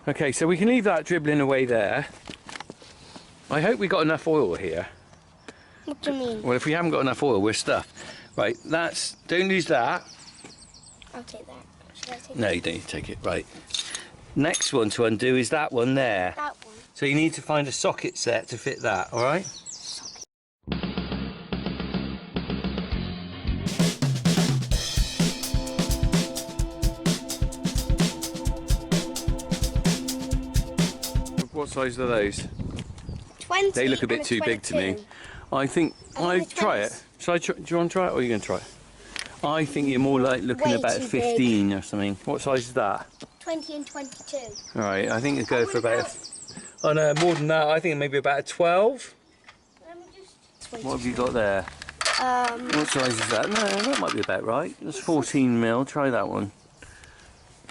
Okay, so we can leave that dribbling away there. I hope we got enough oil here. What do you mean? Well, if we haven't got enough oil, we're stuffed. Right, don't lose that. I'll take that. Should I take No, you don't need to take it. Right. Next one to undo is that one there. that one? So you need to find a socket set to fit that, all right? What size are those? 20. They look a bit too big to me. I think I'll try it. Do you want to try it, or are you going to try it? I think you're more like looking Way about too 15 big. or something. What size is that? 20 and 22. All right, I think it's go for about. Oh no, more than that. I think maybe about a 12. Let me just... What have you got there? What size is that? No, that might be about right. That's 14 mil. Try that one.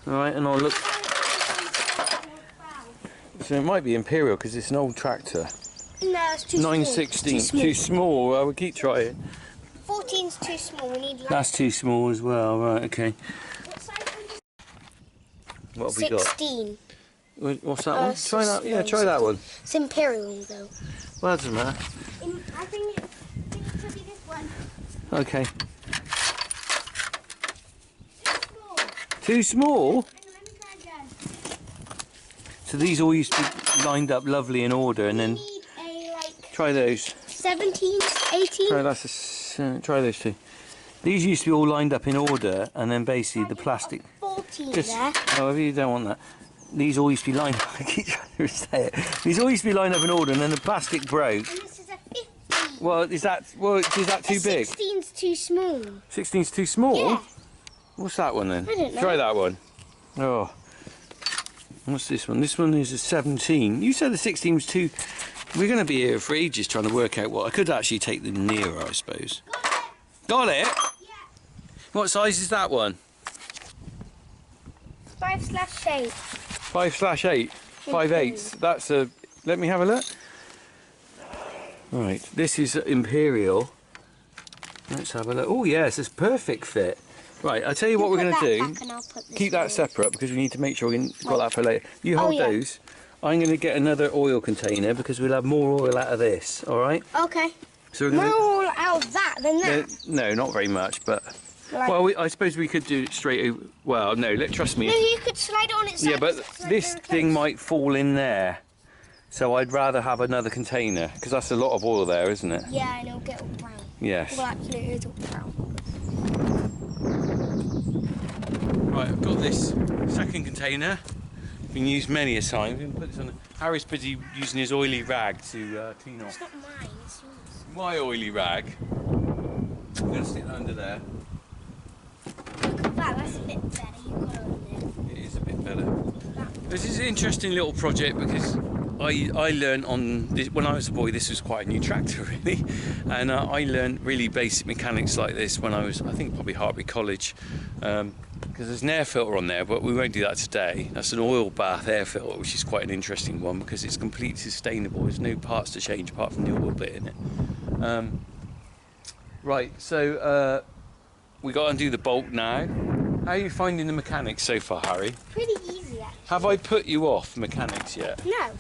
All right, and I'll look. So it might be Imperial because it's an old tractor. No, it's too 9/16. Too small. Well, we'll keep trying. 14's too small. We need like... That's too small as well. Right. Okay. What size What have we got? 16. What's that one? Try that. Yeah, try that one. It's Imperial though. Well, that doesn't matter. I think it should be this one. Okay. Too small. Too small? Hang on, let me try again. So these all used to be lined up lovely in order, and then We need a like try those. 17, 18. Try those two. These used to be all lined up in order, and then basically the plastic. 14 Just, there. however, you don't want that. These all used to be lined. I keep trying to say it. These all used to be lined up in order, and then the plastic broke. And this is a 15. Well, is that too big? 16's too small. 16's too small. Yeah. What's that one then? I don't know. Try that one. Oh. What's this one? This one is a 17. You said the 16 was too... We're going to be here for ages trying to work out what... I could actually take them nearer, I suppose. Got it? Yeah. What size is that one? 5/8. 5/8. 5/8. That's a... Let me have a look. Right. This is Imperial. Let's have a look. Oh, yes. It's perfect fit. Right. I'll tell you what we're going to do. Keep that separate because we need to make sure we got that for later. You hold those. I'm going to get another oil container because we'll have more oil out of this, all right? Okay. So we're going More oil out of that than that. No, not very much, but... Like, well, I suppose we could do it straight over... Well, no, trust me. no, you could slide it on its side. Yeah, but this thing might fall in there. So I'd rather have another container because that's a lot of oil there, isn't it? Yeah, and it'll get all brown. Yes. Well, actually, it is all brown. Right, I've got this second container. Been used many a time. We can put this on. Harry's busy using his oily rag to clean off. It's not mine, it's yours. My oily rag. I'm going to stick that under there. Look at that, that's a bit better. You got it on there. It is a bit better. This is an interesting little project because I learned on this, when I was a boy. This was quite a new tractor really, and I learned really basic mechanics like this when I was, I think, probably Hartbury College, because there's an air filter on there, but we won't do that today. That's an oil bath air filter, which is quite an interesting one because it's completely sustainable. There's no parts to change apart from the oil bit in it. Right, so we got to undo the bolt now. How are you finding the mechanics so far, Harry? Pretty easy, actually. Have I put you off mechanics yet? No,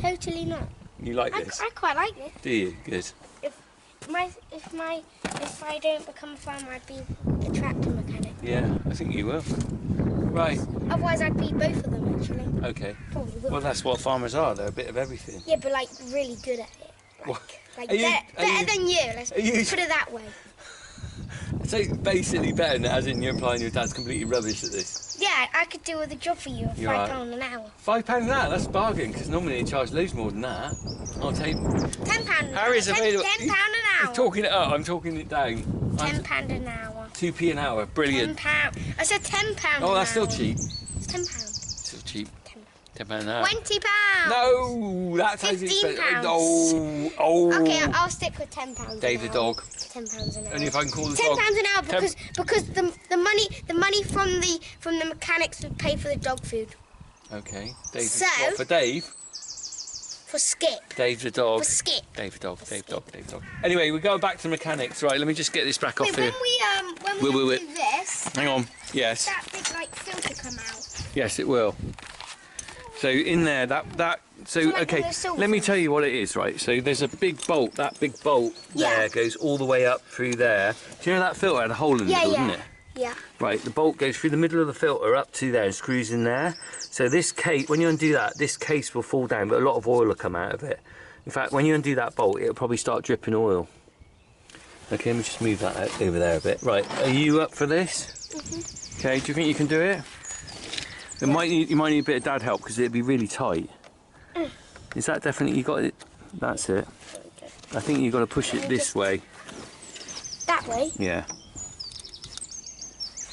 totally not. You like this? I quite like this. Do you? Good. If I don't become a farmer, I'd be a tractor mechanic. Yeah, I think you will. Right. Otherwise, I'd be both of them actually. Okay. Probably will. Well, that's what farmers are. They're a bit of everything. Yeah, but like really good at it. What? Like Are you- better than you. Let's are you- put it that way. So basically better than as in you're implying your dad's completely rubbish at this. Yeah, I could do all the job for you at You're right. £5 an hour. £5 an hour, that's a bargain, because normally they charge loads more than that. I'll take... £10 an hour. Harry's available. £10 an hour. He's talking it up, I'm talking it down. £10 an hour. 2p an hour, brilliant. £10. I said £10 Oh, an that's still hour. cheap. It's £10. Still cheap. £10 an hour. £20. No, that's how £15. Oh. Okay, I'll stick with £10. Dave the dog. £10 an hour. Only if I can call the £10 dog. an hour because the money from the mechanics would pay for the dog food. Okay. Dave. So- What, for Dave? For Skip. Dave the dog. For Skip. Dave the dog. Dave the dog. Dave the dog. Anyway, we're going back to mechanics. Right, let me just get this back off Wait, here. when we Wait. do this, Hang on. Yes. that big like filter come out. Yes, it will. So in there, so like okay, let me tell you what it is, right? So there's a big bolt, that big bolt there goes all the way up through there. Do you know that filter had a hole in the middle, didn't it? Yeah. Right, the bolt goes through the middle of the filter up to there and screws in there. So this case, when you undo that, this case will fall down, but a lot of oil will come out of it. In fact, when you undo that bolt, it'll probably start dripping oil. Okay, let me just move that out over there a bit. Right, are you up for this? Mm-hmm. Okay, do you think you can do it? You might need a bit of dad help because it'd be really tight. Is that definitely, you got it? That's it. I think you've got to push it this way. That way? Yeah.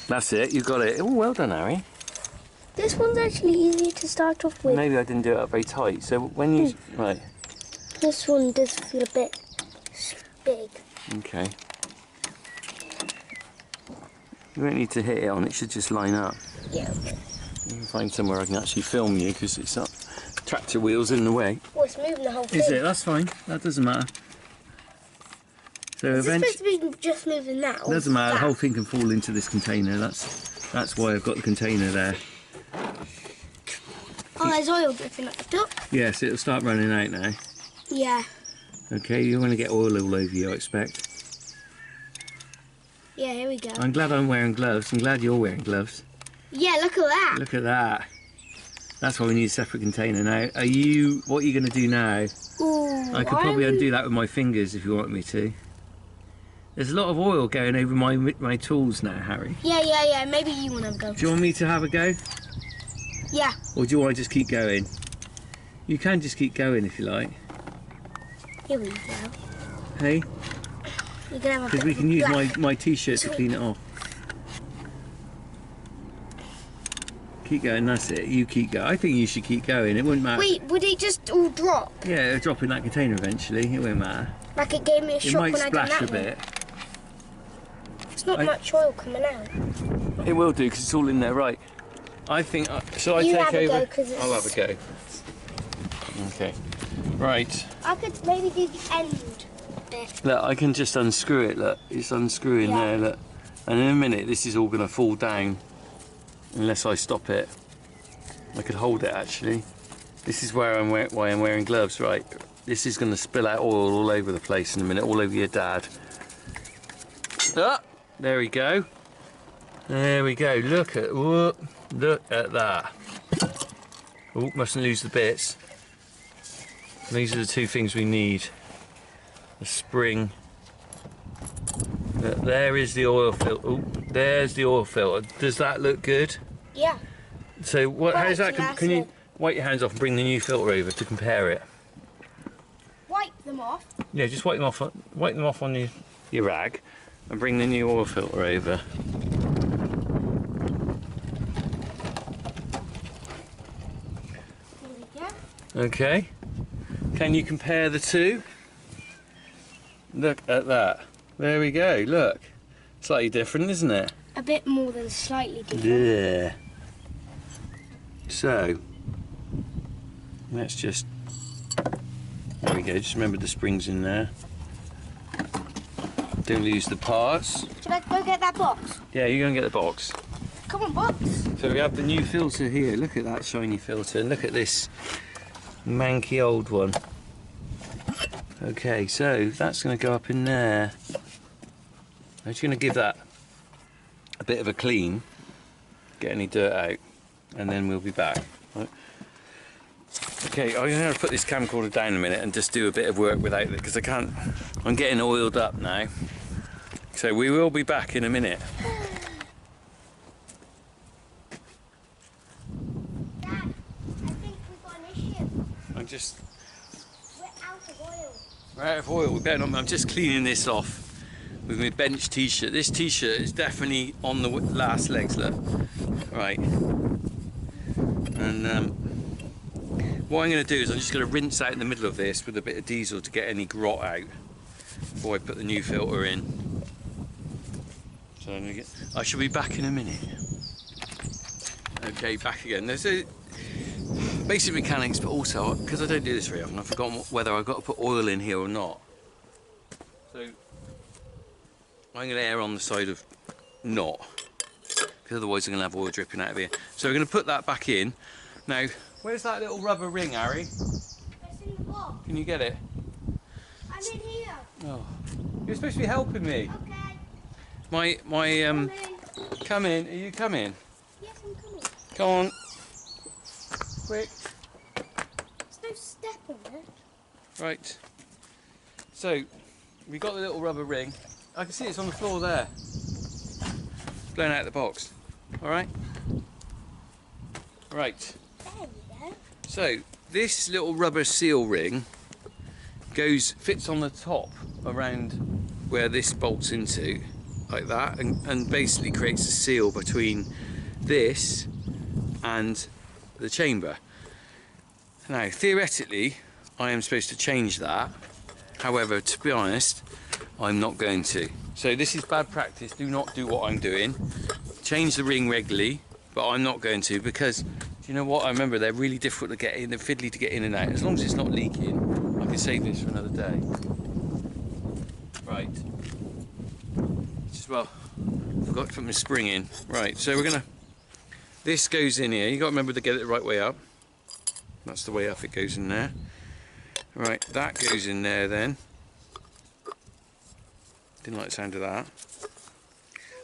That's it, you got it. Oh, well done, Harry. This one's actually easy to start off with. Maybe I didn't do it up very tight. So when you... Right. This one does feel a bit big. Okay. You won't need to hit it on, it should just line up. Yeah. You can find somewhere I can actually film you because it's up. Tractor wheels in the way. Oh, it's moving the whole thing. Is it? That's fine. That doesn't matter. So Is it eventually... supposed to be just moving that? Doesn't matter, the whole thing can fall into this container. That's why I've got the container there. Oh, there's oil dripping at the top. Yes, it'll start running out now. Yeah. Okay, you're going to get oil all over you, I expect. Yeah, here we go. I'm glad I'm wearing gloves. I'm glad you're wearing gloves. Yeah, look at that. Look at that. That's why we need a separate container now. What are you going to do now? Ooh, I could probably undo that with my fingers if you want me to. There's a lot of oil going over my tools now, Harry. Yeah. Maybe you want to go. Do you want me to have a go? Yeah. Or do you want to just keep going? You can just keep going if you like. Here we go. Hey? You can have a Because we can use my t-shirt to clean it off. Keep going, that's it. You keep going. I think you should keep going. It wouldn't matter. Wait, would it just all drop? Yeah, it'll drop in that container eventually. It won't matter. Like it gave me a shock It might when I done splash that a bit. It's not much oil coming out. It will do because it's all in there, right? I think. Shall I You take have a over? go, 'cause it's... I'll have a go. Okay. Right. I could maybe do the end bit. Look, I can just unscrew it. Look, it's unscrewing there. Look, and in a minute, this is all going to fall down unless I stop it. I could hold it actually. This is why I'm wearing gloves, right? This is going to spill out oil all over the place in a minute, all over your dad. Ah, there we go. There we go. Look at that. Oh, mustn't lose the bits. These are the two things we need. The spring. There is the oil filter. Oh, there's the oil filter. Does that look good? Yeah. So what? Right, How's that? Can you wipe your hands off and bring the new filter over to compare it? Wipe them off. Yeah, just wipe them off. Wipe them off on your rag, and bring the new oil filter over. Here we go. Okay. Can you compare the two? Look at that. There we go. Look, slightly different, isn't it? A bit more than slightly different. Yeah. So let's just. There we go. Just remember the springs in there. Don't lose the parts. Should I go get that box? Yeah, you're going to get the box. Come on, box. So we have the new filter here. Look at that shiny filter. And look at this manky old one. Okay, so that's going to go up in there. I'm just going to give that a bit of a clean. Get any dirt out. And then we'll be back. Right. Okay, I'm going to put this camcorder down a minute and just do a bit of work without it because I can't. I'm getting oiled up now. So we will be back in a minute. Dad, I think we've got an issue. I'm just. We're out of oil. We're out of oil. We're going on. I'm just cleaning this off with my bench t-shirt. This t-shirt is definitely on the last legs. Look, right. And what I'm going to do is I'm just going to rinse out in the middle of this with a bit of diesel to get any grot out before I put the new filter in. So I'm going to I shall be back in a minute. Okay, back again. There's a basic mechanics, but also because I don't do this very often, I've forgotten whether I've got to put oil in here or not. So I'm going to err on the side of not, because otherwise I'm going to have oil dripping out of here. So we're going to put that back in. Now, where's that little rubber ring, Harry? It's in the box. Can you get it? I'm in here. Oh, you're supposed to be helping me. Okay. My Come in. come in. Are you coming? Yes, I'm coming. Come on. Quick. There's no step on it. Right. So, we got the little rubber ring. I can see it's on the floor there. Blown out of the box. All right. Right. There we go. So this little rubber seal ring fits on the top around where this bolts into, like that, and basically creates a seal between this and the chamber. Now theoretically I am supposed to change that, however to be honest I'm not going to. So this is bad practice, do not do what I'm doing. Change the ring regularly, but I'm not going to, because do you know what, I remember they're really difficult to get in, they're fiddly to get in and out. As long as it's not leaking, I can save this for another day. Right. Just, well, forgot to put my spring in. Right, so we're gonna, this goes in here, you got to remember to get it the right way up. That's the way up it goes in there. Right, that goes in there then. Didn't like the sound of that.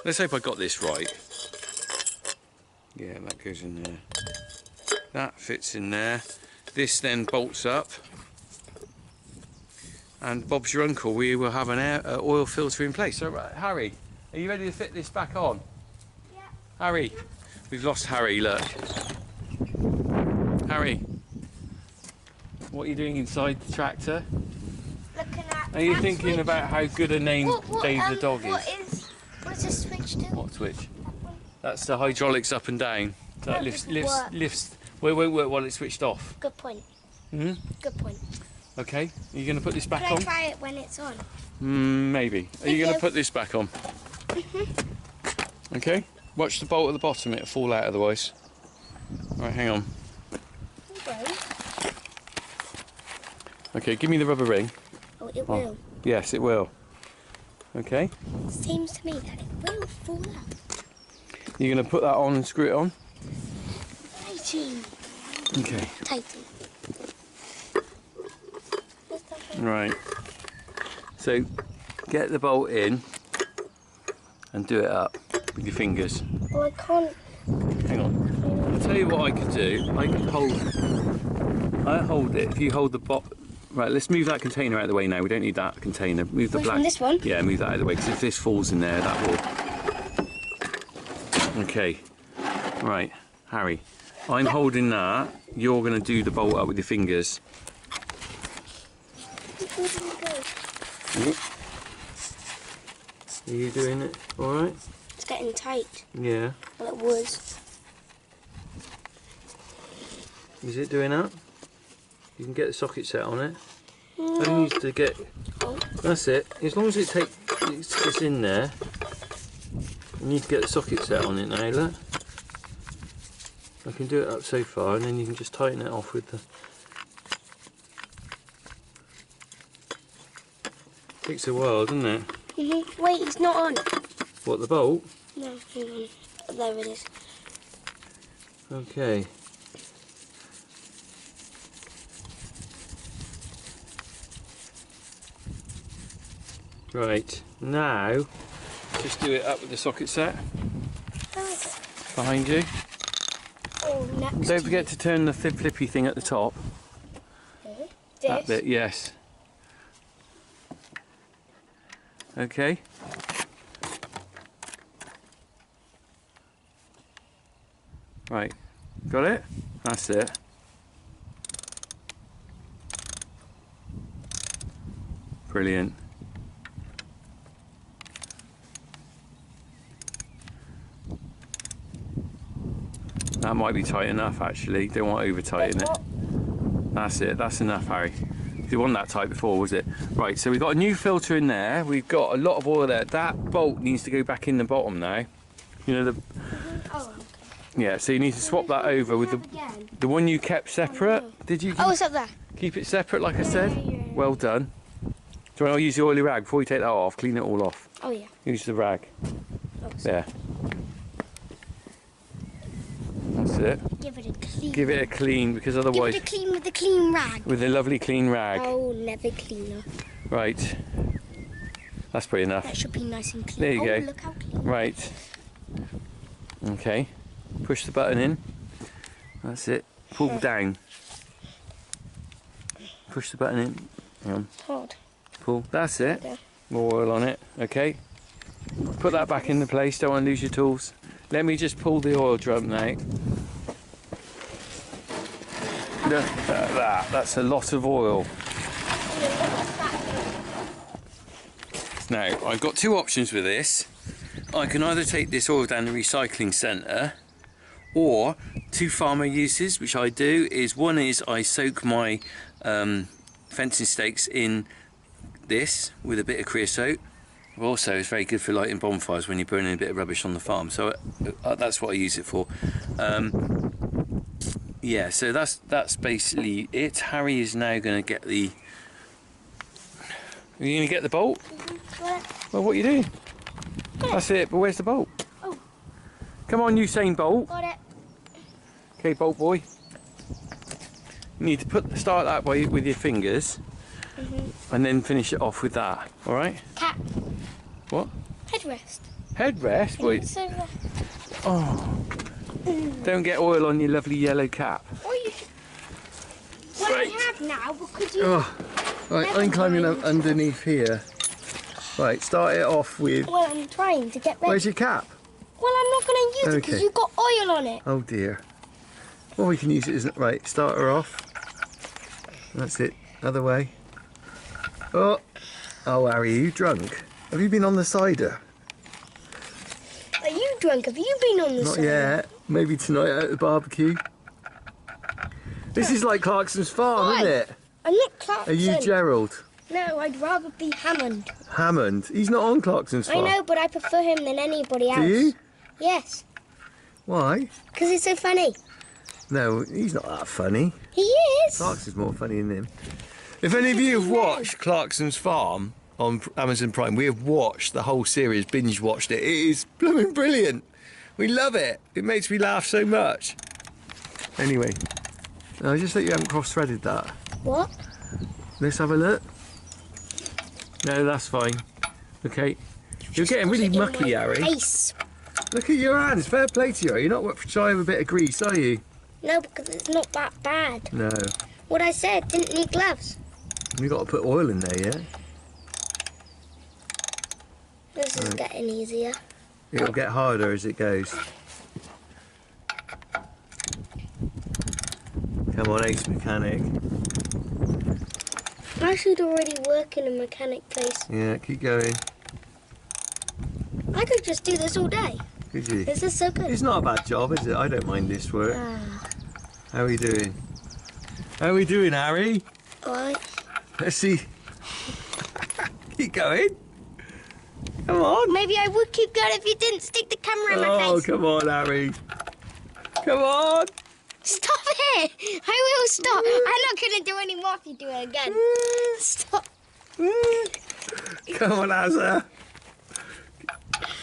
Let's hope I got this right. Yeah, that goes in there. That fits in there. This then bolts up. And Bob's your uncle, we will have an oil filter in place. So, Harry, are you ready to fit this back on? Yeah. Harry, we've lost Harry, look. Harry, what are you doing inside the tractor? Looking at. Are you thinking about how good a name Dave the dog is? What is this switch to? What switch? That's the hydraulics up and down. So that No, lifts. Well, it won't work while it's switched off. Good point. Hmm? Good point. Okay. Are you going to put this back Can I on? try it when it's on? Maybe. Are you going to you. put this back on? Okay. Watch the bolt at the bottom. It'll fall out otherwise. Right, hang on. Okay. Okay, give me the rubber ring. Oh, it will. Yes, it will. Okay. Seems to me that it will fall out. You're going to put that on and screw it on? Tighten. Okay. Tighten. Right. So, get the bolt in and do it up with your fingers. Oh, I can't. Hang on. I'll tell you what I could do. I could hold it. If you hold the bot. Right, let's move that container out of the way now. We don't need that container. Move the Which black. one, this one? Yeah, move that out of the way, because if this falls in there, that will. Okay. Right, Harry. I'm holding that. You're going to do the bolt up with your fingers. Where did it go? Are you doing it all right? It's getting tight. Yeah. Well, it was. Is it doing that? You can get the socket set on it. No. I need to get. Oh. That's it. As long as it's in there. You need to get the socket set on it now. Look. I can do it up so far, and then you can just tighten it off with the. Takes a while, doesn't it? Wait, it's not on. What, the bolt? No, hang on. There it is. Okay. Right, now just do it up with the socket set behind you. Oh, next. Don't forget to turn the flippy thing at the top. That bit, yes. Okay. Right, got it? That's it. Brilliant. That might be tight enough actually, don't want to over tighten it. That's it, that's enough, Harry. It wasn't that tight before, was it? Right, so we've got a new filter in there, we've got a lot of oil there. That bolt needs to go back in the bottom now. You know the... Oh, okay. Yeah, so you need to swap that over with the one you kept separate. Did you Oh, it's up there. keep it separate like I said? Yeah. Well done. Do you want to use the oily rag before you take that off? Clean it all off. Oh, yeah. Use the rag. Oh, There. That's it. Give it a clean. Give it a clean, because otherwise... Give it a clean with a clean rag. With a lovely clean rag. Oh, never cleaner. Right. That's pretty enough. That should be nice and clean. There you go. Look how clean. Right. Okay. Push the button in. That's it. Pull down. Push the button in. Hang on. Hold. Pull. That's it. Okay. More oil on it. Okay. Put that back into place. Don't want to lose your tools. Let me just pull the oil drum now. Look at that. That's a lot of oil. Now, I've got two options with this. I can either take this oil down the recycling centre, or two farmer uses, which I do, is one is I soak my fencing stakes in this with a bit of creosote. Also, it's very good for lighting bonfires when you're burning a bit of rubbish on the farm. So that's what I use it for. Yeah, so that's basically it. Harry is now going to get the... Are you going to get the bolt? Well, what are you doing? That's it, but where's the bolt? Oh. Come on, Usain Bolt. Got it. Okay, Bolt boy. You need to start that way with your fingers, and then finish it off with that. All right? Cap. What? Headrest. Headrest? Wait. Oh. Don't get oil on your lovely yellow cap. Or you should... Well, Right. I have now because you... Oh. Right, I'm climbing up underneath here. Right, start it off with... Well, I'm trying to get ready. Where's your cap? Well, I'm not going to use it because Okay. you've got oil on it. Oh dear. Well, we can use it, isn't it? Right, start her off. That's it. Other way. Oh. Oh, Harry, are you drunk? Have you been on the cider? Are you drunk? Have you been on the Not side? yet. Maybe tonight at the barbecue. This is like Clarkson's farm, Why? isn't it? I'm not Clarkson. Are you Gerald? No, I'd rather be Hammond. Hammond? He's not on Clarkson's I farm. know, but I prefer him than anybody else. Do you? Yes, Why? because he's so funny. No, he's not that funny. He is. Clarkson's more funny than him. If any of you have watched Clarkson's Farm on Amazon Prime, we have watched the whole series, binge watched it. It is blooming brilliant. We love it. It makes me laugh so much. Anyway, I just think you haven't cross-threaded that. What? Let's have a look. No, that's fine. Okay. You're getting really mucky, Harry. Face. Look at your hands. Fair play to you. You're not shy of a bit of grease, are you? No, because it's not that bad. No. What I said, didn't need gloves. You've got to put oil in there, yeah? This is getting easier. It'll get harder as it goes. Come on, Ace Mechanic. I should already work in a mechanic place. Yeah, keep going. I could just do this all day. Could you? This is so good. It's not a bad job, is it? I don't mind this work. How are we doing? How are we doing, Harry? Alright. Let's see. Keep going. Come on. Maybe I would keep going if you didn't stick the camera in my Oh, face. come on, Harry. Come on. Stop it! I will stop. I'm not going to do any more if you do it again. Stop. Come on, Azza.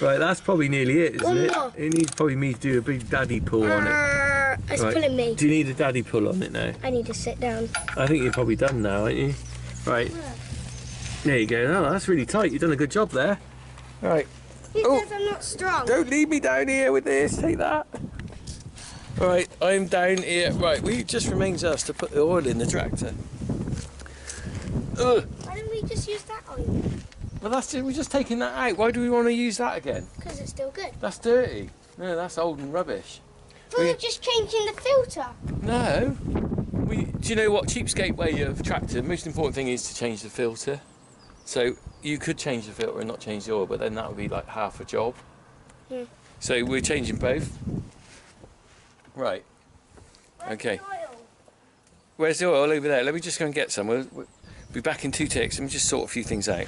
Right, that's probably nearly it, isn't One it? more. It needs probably me to do a big daddy pull on it. It's Right. pulling me. Do you need a daddy pull on it now? I need to sit down. I think you're probably done now, aren't you? Right. There you go. Oh, that's really tight. You've done a good job there. Right. He Oh. says I'm not strong. Don't leave me down here with this. Take that. Right, I'm down here. Right, it just remains us to put the oil in the tractor. Ugh. Why don't we just use that oil? Well, we're just taking that out. Why do we want to use that again? Because it's still good. That's dirty. No, that's old and rubbish. Well, we're just changing the filter. No. Do you know what cheapskate way of tractor? The most important thing is to change the filter. So you could change the filter and not change the oil, but then that would be like half a job. So we're changing both. Right. Okay. Where's the oil? Over there. Let me just go and get some. We'll be back in 2 ticks. Let me just sort a few things out.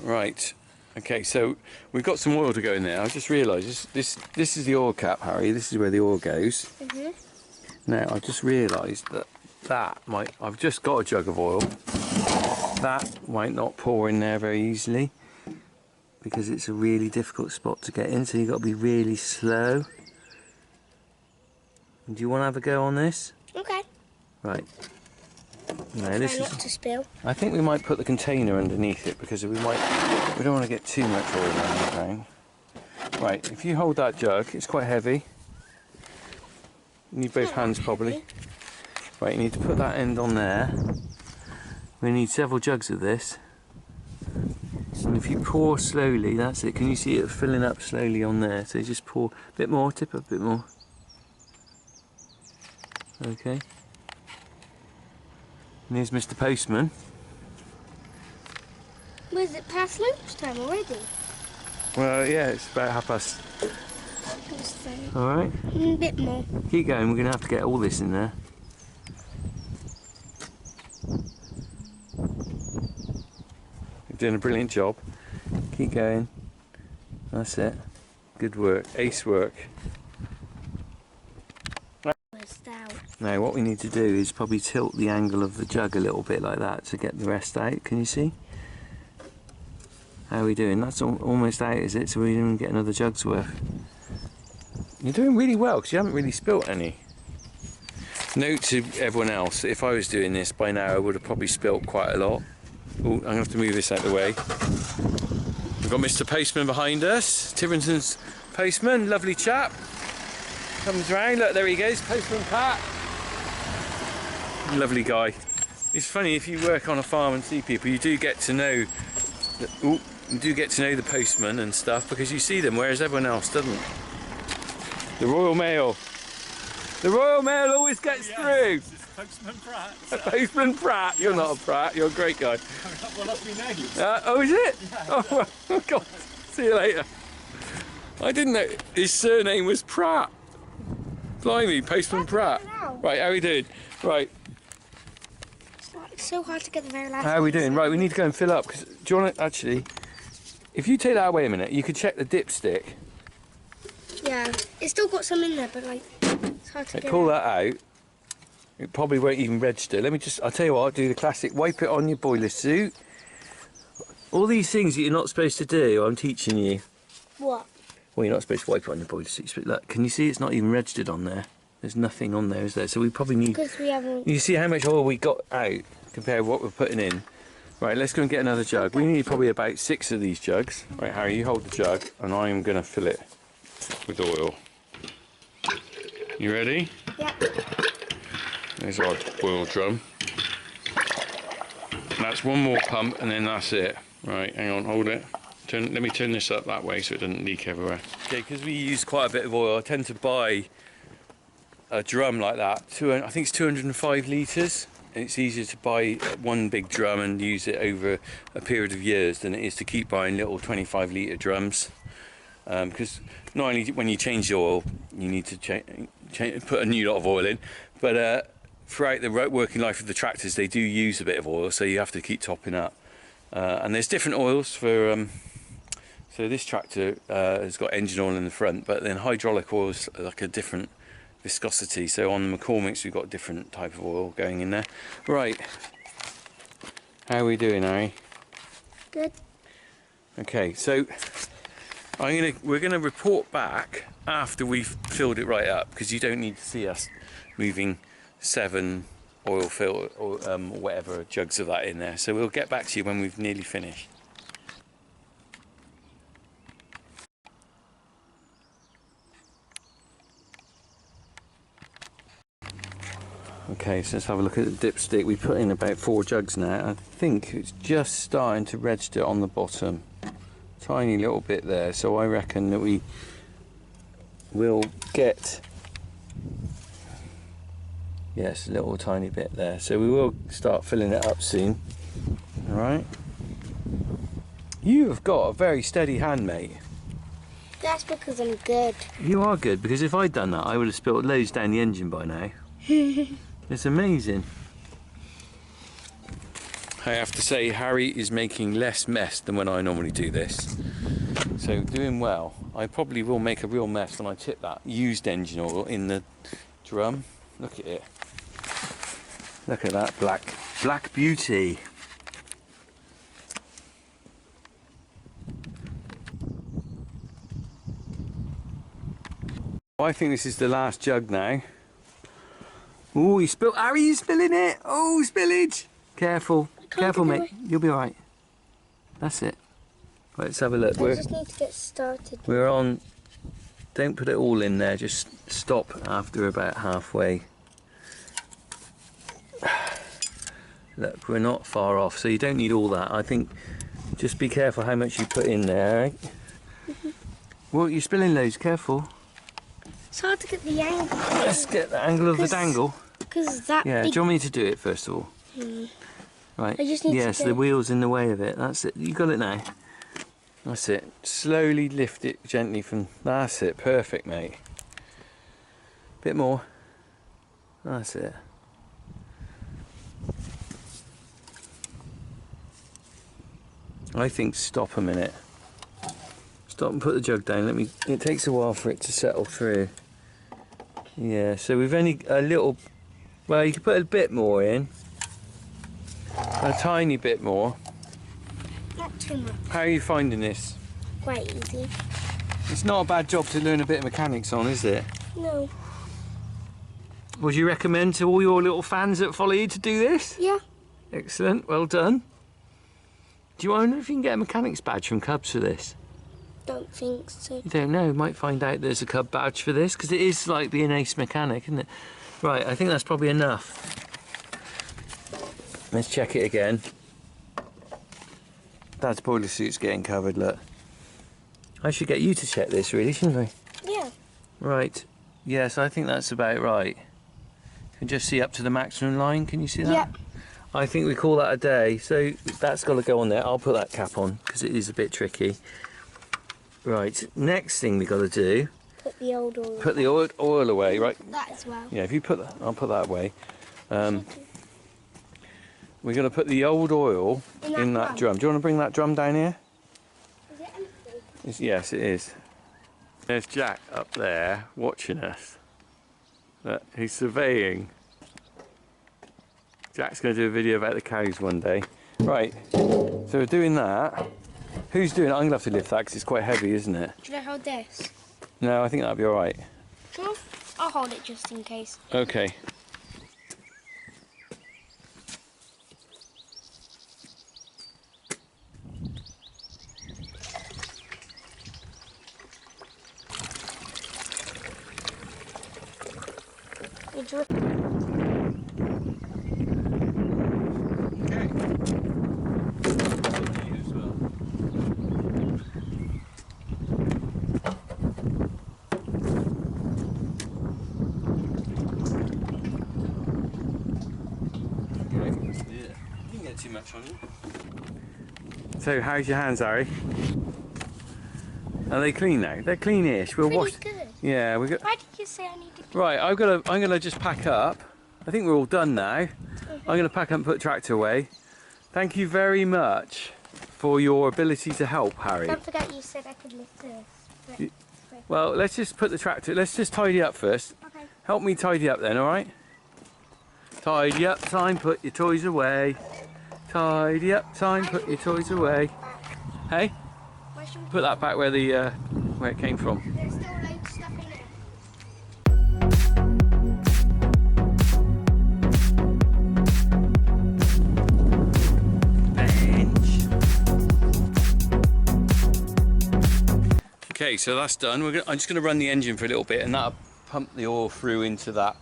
Right. Okay, so we've got some oil to go in there. I just realised this is the oil cap, Harry. This is where the oil goes. Now I just realised that I've just got a jug of oil. That might not pour in there very easily because it's a really difficult spot to get in. So you've got to be really slow. Do you want to have a go on this? Okay. Right. No, Try this not is. to spill. I think we might put the container underneath it because we don't want to get too much oil on the ground. Right, if you hold that jug, it's quite heavy. You need both Not hands that probably. heavy. Right, you need to put that end on there. We need several jugs of this. And if you pour slowly, that's it. Can you see it filling up slowly on there? So you just pour a bit more, tip up a bit more. Okay. And here's Mr. Postman. Was it past lunchtime already? Well, yeah, it's about past. Alright. A bit more. Keep going, we're going to have to get all this in there. You're doing a brilliant job. Keep going. That's it. Good work. Ace work. Now what we need to do is probably tilt the angle of the jug a little bit like that to get the rest out. Can you see? How are we doing? That's almost out, is it? So we didn't get another jug's worth. You're doing really well because you haven't really spilt any. Note to everyone else, if I was doing this by now I would have probably spilt quite a lot. Oh, I'm going to have to move this out of the way. We've got Mr. Postman behind us. Tiverton's postman, lovely chap. Comes round, look, there he goes, Postman Pat. Lovely guy. It's funny, if you work on a farm and see people, you do get to know the postman and stuff because you see them, whereas everyone else doesn't. The Royal Mail. The Royal Mail always gets through. Postman Pratt. Postman Pratt. You're not a Pratt. You're a great guy. Well, that's my name. Oh, is it? Yeah. Oh God. See you later. I didn't know his surname was Pratt. Blimey, Postman Pratt. Right, how are we doing? Right. It's so hard to get the very last. How are we doing? Right, we need to go and fill up. Cause, do you want to actually? If you take that away a minute, you could check the dipstick. Yeah, it's still got some in there, but like it's hard to get. Pull that out. It probably won't even register. Let me just. I'll tell you what. I'll do the classic. Wipe it on your boiler suit. All these things that you're not supposed to do, I'm teaching you. What? Well, you're not supposed to wipe it on your boiler suit. But look, can you see it's not even registered on there? There's nothing on there, is there? So we probably need. Because we haven't. You see how much oil we got out compared with what we're putting in. Right, let's go and get another jug. We need probably about 6 of these jugs. Right, Harry, you hold the jug, and I'm going to fill it with oil. You ready? Yeah. There's our oil drum. And that's one more pump, and then that's it. Right, hang on, hold it. Let me turn this up that way so it doesn't leak everywhere. Okay, because we use quite a bit of oil, I tend to buy a drum like that. I think it's 205 litres. And it's easier to buy one big drum and use it over a period of years than it is to keep buying little 25 litre drums. Because not only when you change the oil, you need to put a new lot of oil in, but throughout the working life of the tractors, they do use a bit of oil, so you have to keep topping up. And there's different oils for. So this tractor has got engine oil in the front, but then hydraulic oil is like a different viscosity. So on the McCormick's we've got a different type of oil going in there. Right, how are we doing, Harry? Good. Okay, so we're gonna report back after we've filled it right up, because you don't need to see us moving 7 oil fill or whatever jugs of that in there. So we'll get back to you when we've nearly finished. Okay, so let's have a look at the dipstick. We put in about 4 jugs now. I think it's just starting to register on the bottom. Tiny little bit there, so I reckon that we will get, yes, a little tiny bit there. So we will start filling it up soon. Alright. You have got a very steady hand, mate. That's because I'm good. You are good, because if I'd done that, I would have spilled loads down the engine by now. It's amazing. I have to say, Harry is making less mess than when I normally do this. So doing well. I probably will make a real mess when I tip that used engine oil in the drum. Look at it. Look at that black beauty. I think this is the last jug now. Oh, you spilled. Harry, you spilling it. Oh, spillage. Careful. Careful, do mate. You'll be all right. That's it. Right, let's have a look. I just need to get started. We're on. Don't put it all in there. Just stop after about halfway. Look, we're not far off, so you don't need all that. I think just be careful how much you put in there, right? Well, you're spilling loads. Careful. It's hard to get the angle. Let's get the angle of the dangle. Because that. Yeah, big... do you want me to do it first of all? Right. I just need yeah, to so get... the wheel's in the way of it. That's it. You got it now. That's it. Slowly lift it gently from. That's it. Perfect, mate. Bit more. That's it. I think stop a minute. Stop and put the jug down. It takes a while for it to settle through. Yeah, so we've only a little. Well, you could put a bit more in. A tiny bit more. Not too much. How are you finding this? Quite easy. It's not a bad job to learn a bit of mechanics on, is it? No. Would you recommend to all your little fans that follow you to do this? Yeah. Excellent, well done. Do you wonder if you can get a mechanics badge from Cubs for this? Don't think so. You don't know, might find out there's a Cub badge for this, because it is like being an ace mechanic, isn't it? Right, I think that's probably enough. Let's check it again. Dad's boiler suit's getting covered, look. I should get you to check this really, shouldn't I? Yeah. Right, yes, I think that's about right. You can just see up to the maximum line, can you see that? Yeah. I think we call that a day, so that's got to go on there. I'll put that cap on, because it is a bit tricky. Right, next thing we got to do... Put the old oil. Put the oil away, right? That as well. Yeah, if you put that, I'll put that away. We're going to put the old oil in that drum. Do you want to bring that drum down here? Is it empty? Yes, it is. There's Jack up there watching us. Look, he's surveying. Jack's going to do a video about the cows one day. Right, so we're doing that. Who's doing it? I'm going to have to lift that because it's quite heavy, isn't it? Should I hold this? No, I think that'll be all right. No, I'll hold it just in case. Okay. Too much on you. So, how's your hands, Harry? Are they clean now? They're cleanish. We'll wash. Good. Yeah, we got. Why did you say I need to? Right, I'm gonna just pack up. I think we're all done now. I'm gonna pack up and put the tractor away. Thank you very much for your ability to help, Harry. Don't forget you said I could lift this. Well, let's just put the tractor. Let's just tidy up first. Okay. Help me tidy up then, all right? Tidy up time. Put your toys away. Tidy up time, put your toys away. Hey? Put that back where it came from. There's still loads of stuff in there. Okay, so that's done. I'm just going to run the engine for a little bit and that'll pump the oil through into that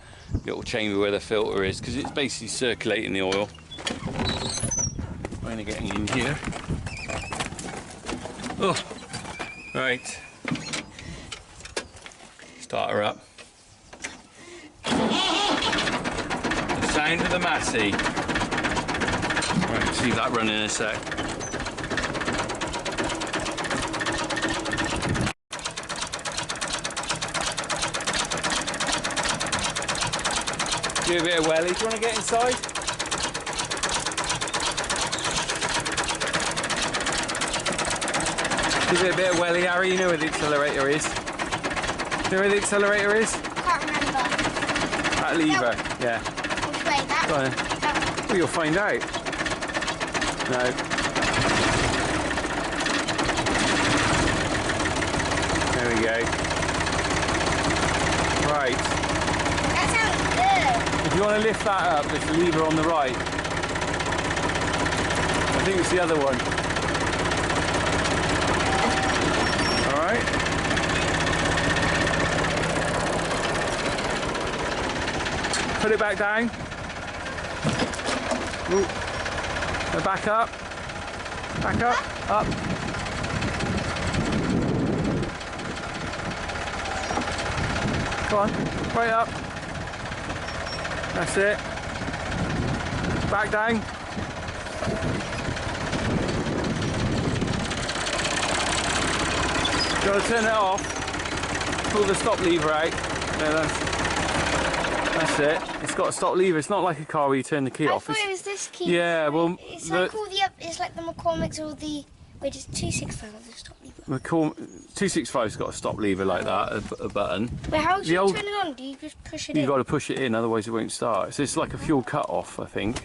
little chamber where the filter is, because it's basically circulating the oil. Finally getting in here. Oh, right. Start her up. The sound of the Massey. Right, see that running in a sec. Do a bit of welly. Do you want to get inside? Give it a bit of welly, Harry. You know where the accelerator is. You know where the accelerator is? Can't remember. That lever, yeah. Which way? That? Go on. Well, you'll find out. No. There we go. Right. That sounds good. If you want to lift that up, there's the lever on the right. I think it's the other one. Alright. Put it back down. Ooh. Now back up. Back up. Up. Come on. Right up. That's it. Back down. You've got to turn it off. Pull the stop lever out. Yeah, that's it. It's got a stop lever. It's not like a car where you turn the key off. I thought it was this key. Yeah, well, it's like all the it's like the McCormick's or the wait, it's 265 with the stop lever. 265's got a stop lever like that, a button. But how do you turn it on? Do you just push it in? You've got to push it in, otherwise it won't start. So it's like a fuel cut-off, I think.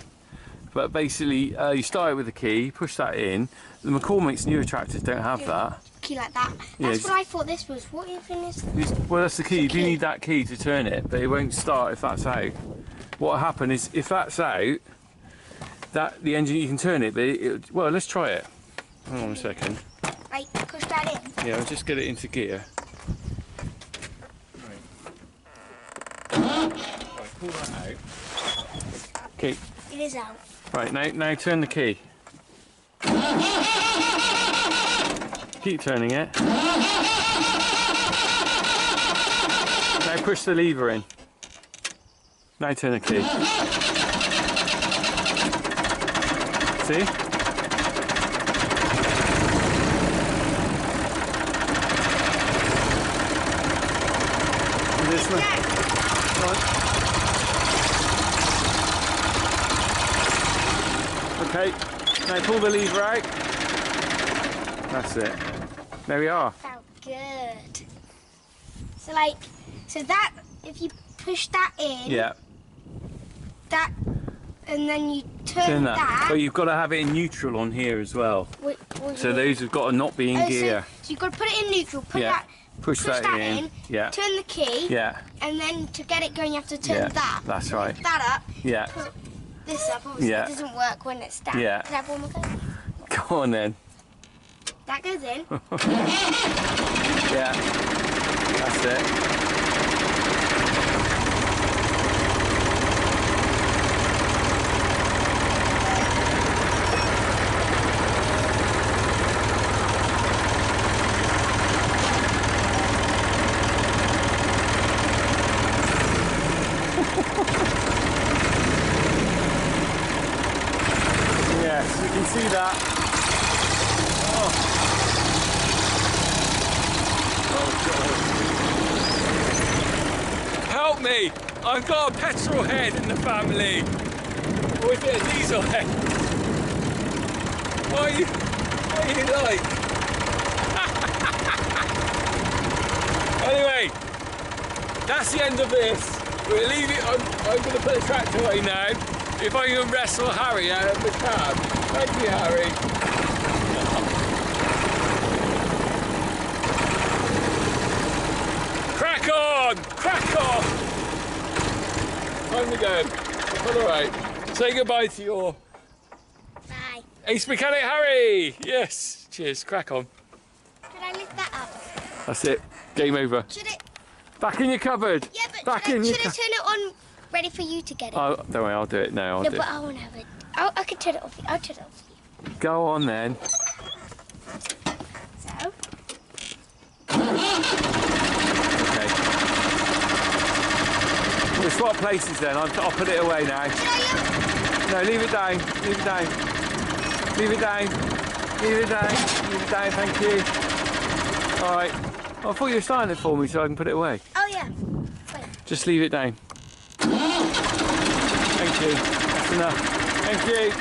But basically, you start it with the key, push that in. The McCormick's newer tractors don't have that. Key like that. That's what I thought this was. What even is this? Well, that's the key. You do need that key to turn it, but it won't start if that's out. What'll happen is, if that's out, the engine, you can turn it, but well, let's try it. Hang on a second. Right, push that in. Yeah, I'll just get it into gear. Right, pull that out. Okay. It is out. Right, now turn the key. Keep turning it. Now push the lever in. Now turn the key. See? This one. Okay, now pull the lever out. That's it. There we are. Felt good. So that if you push that in, Yeah. that, and then you turn that. But you've got to have it in neutral on here as well. So those have got to not be in gear. So you've got to put it in neutral. Push that in. Yeah. Turn the key. Yeah. And then to get it going, you have to turn that. That's right. That up. Yeah. Put this up. Obviously, it doesn't work when it's down. Yeah. Can I have one more go? Go on then. That goes in. Yeah. That's it. Yes, you can see that. Oh. Help me! I've got a petrol head in the family. Or is it a diesel head? What are you like? Anyway, that's the end of this. We'll leave it. I'm going to put the tractor away now. If I can wrestle Harry out of the cab. Thank you, Harry. Crack on! Crack on! Time to go. All right. Say goodbye to your Bye. ace mechanic, Harry. Yes. Cheers. Crack on. Can I lift that up? That's it. Game over. Should it? Back in your cupboard. Yeah, but Back should in I your turn it on, ready for you to get it? Oh, don't worry. I'll do it now. No, but I want to have it. I can turn it off. I'll turn it off. Go on then. So. Okay. We'll swap places then. I'll put it away now. Should I No, leave it down. Leave it down. Leave it down. Leave it down. Leave it down. Thank you. All right. I thought you were starting it for me so I can put it away. Oh yeah. Wait. Just leave it down. Thank you. That's enough. Thank you.